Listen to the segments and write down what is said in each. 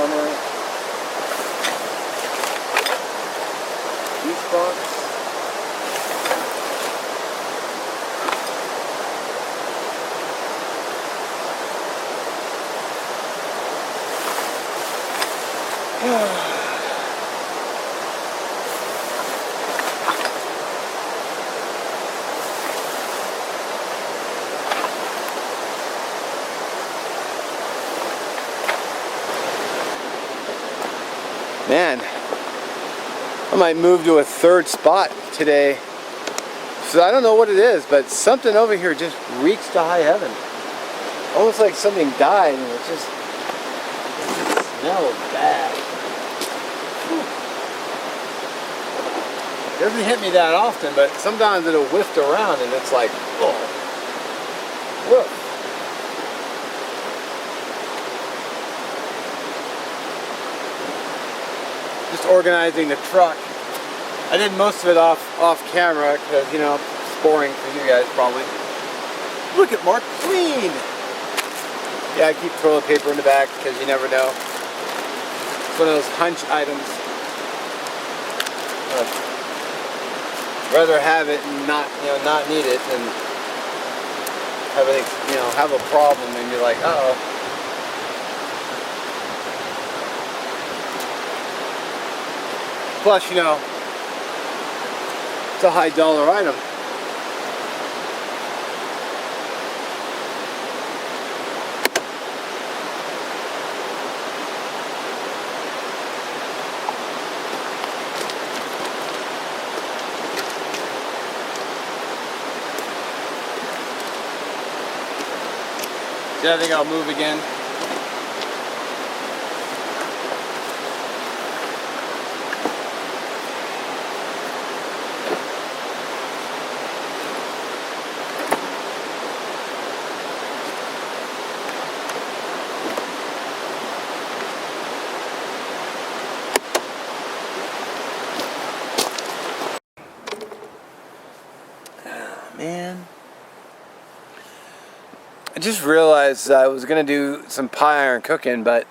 armor. These box. Man, I might move to a third spot today. So I don't know what it is, but something over here just reeks to high heaven. Almost like something died and it just smells bad. It doesn't hit me that often, but sometimes it'll whiff around and it's like, oh, whoa. Just organizing the truck. I did most of it off camera because, you know, it's boring for you guys probably. Look at Mark, clean! Yeah, I keep toilet paper in the back because you never know. It's one of those hunch items. I'd rather have it and not need it than have it, have a problem and you're like, uh-oh. Plus, it's a high dollar item. Yeah, I think I'll move again. Man, I just realized I was gonna do some pie iron cooking, but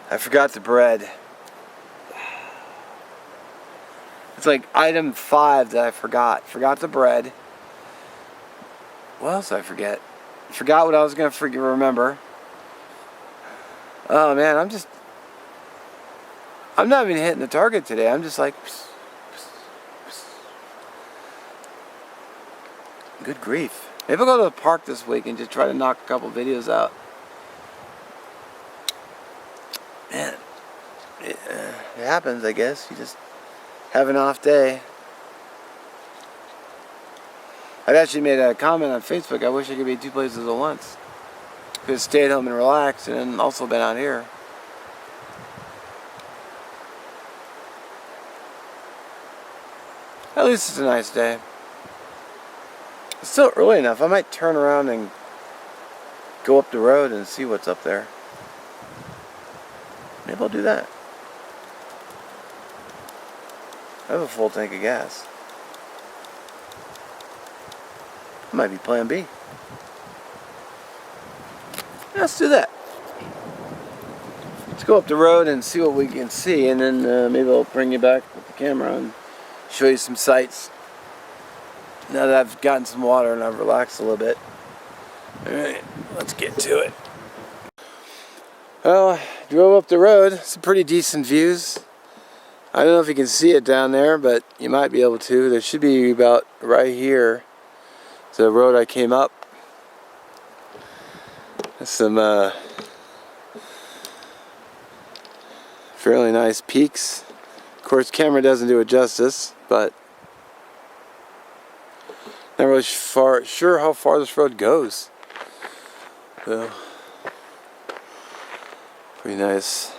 I forgot the bread. It's like item 5 that I forgot. Forgot the bread. What else did I forget? Forgot what I was gonna remember. Oh man, I'm not even hitting the target today. I'm just like, pss, pss, pss. Good grief. Maybe I'll go to the park this week and just try to knock a couple videos out. Man, it happens, I guess. You just have an off day. I'd actually made a comment on Facebook. I wish I could be 2 places at once. Could have stayed home and relaxed and also been out here. At least it's a nice day. It's still early enough. I might turn around and go up the road and see what's up there. Maybe I'll do that. I have a full tank of gas. That might be plan B. Let's do that. Let's go up the road and see what we can see, and then maybe I'll bring you back with the camera and show you some sights. Now that I've gotten some water and I've relaxed a little bit. Alright, let's get to it. Well, I drove up the road. Some pretty decent views. I don't know if you can see it down there, but you might be able to. There should be about right here. It's the road I came up. There's some fairly nice peaks. Of course, camera doesn't do it justice, but not really sure how far this road goes. So, pretty nice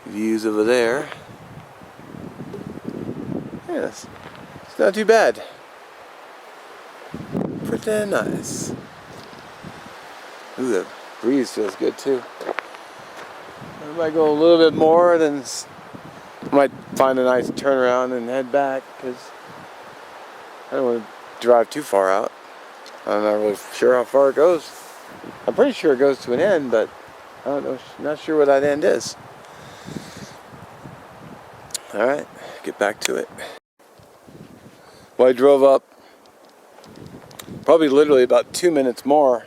views over there. Yes, it's not too bad. Pretty nice. Ooh, the breeze feels good too. I might go a little bit more, then I might find a nice turnaround and head back because I don't want to drive too far out. I'm not really sure how far it goes. I'm pretty sure it goes to an end, but don't know, not sure what that end is. Alright, get back to it. Well, I drove up probably literally about 2 minutes more.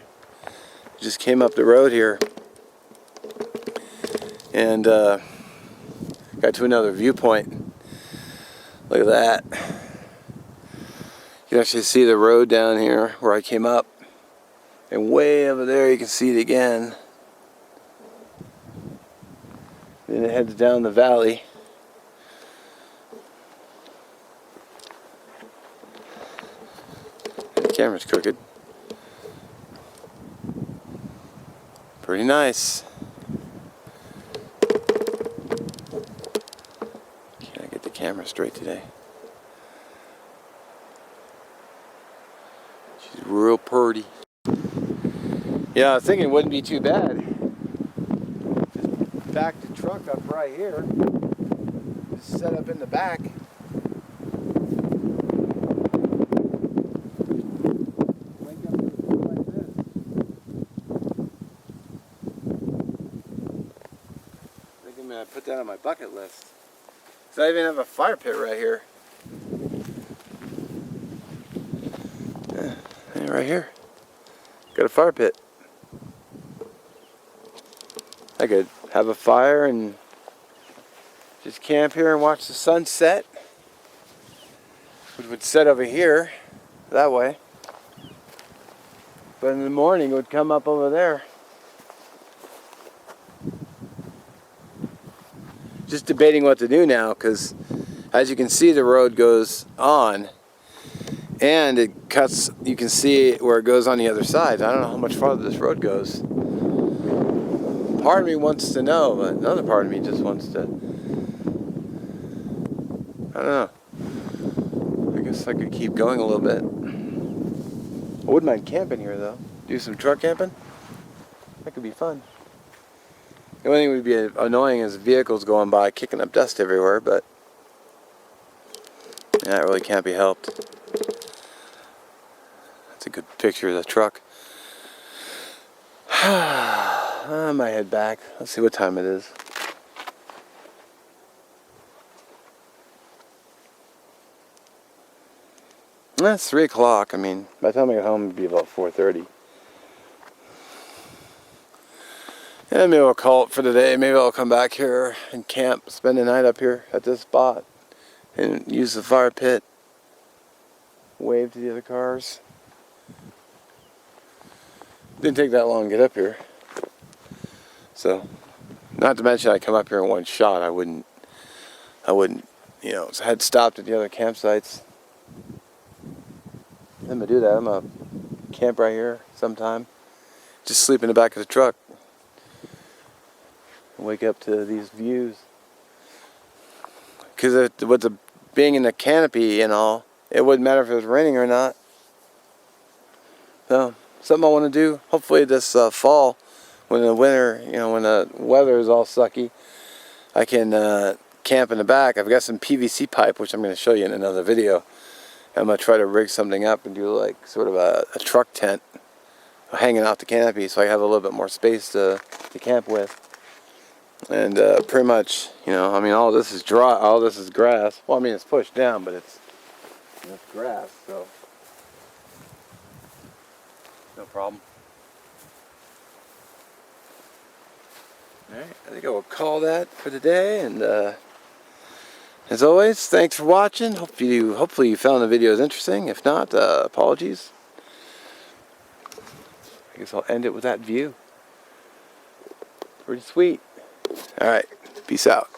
Just came up the road here and got to another viewpoint. Look at that. You can actually see the road down here where I came up. And way over there you can see it again. Then it heads down the valley. The camera's crooked. Pretty nice. Can I get the camera straight today? She's real pretty. Yeah, I was thinking it wouldn't be too bad. Just back the truck up right here. Just set up in the back. I put that on my bucket list. So I even have a fire pit right here. Yeah, right here. Got a fire pit. I could have a fire and just camp here and watch the sun set. Which would set over here, that way. But in the morning it would come up over there. Just debating what to do now, because as you can see the road goes on and it cuts, you can see where it goes on the other side. I don't know how much farther this road goes. Part of me wants to know, but another part of me just wants to, I don't know. I guess I could keep going a little bit. I wouldn't mind camping here though. Do some truck camping. That could be fun. The only thing would be annoying is vehicles going by kicking up dust everywhere, but that really can't be helped. That's a good picture of the truck. I might head back. Let's see what time it is. It's 3 o'clock. I mean, by the time I get home, it'd be about 4:30. Yeah, maybe I'll call it for today. Maybe I'll come back here and camp, spend the night up here at this spot, and use the fire pit. Wave to the other cars. Didn't take that long to get up here. So, not to mention I come up here in one shot. I wouldn't, you know, so I had stopped at the other campsites. I'm gonna do that. I'm gonna camp right here sometime. Just sleep in the back of the truck. Wake up to these views, because with the being in the canopy and all, it wouldn't matter if it was raining or not. So something I want to do. Hopefully this fall, when the winter, you know, when the weather is all sucky, I can camp in the back. I've got some PVC pipe, which I'm going to show you in another video. I'm going to try to rig something up and do like sort of a truck tent hanging off the canopy, so I have a little bit more space to camp with. And pretty much, you know, I mean, all this is dry, all this is grass. Well, I mean, it's pushed down, but it's grass, so no problem. Alright, I think I will call that for today, and as always, thanks for watching. Hopefully you found the videos interesting. If not, apologies. I guess I'll end it with that view. Pretty sweet. Alright, peace out.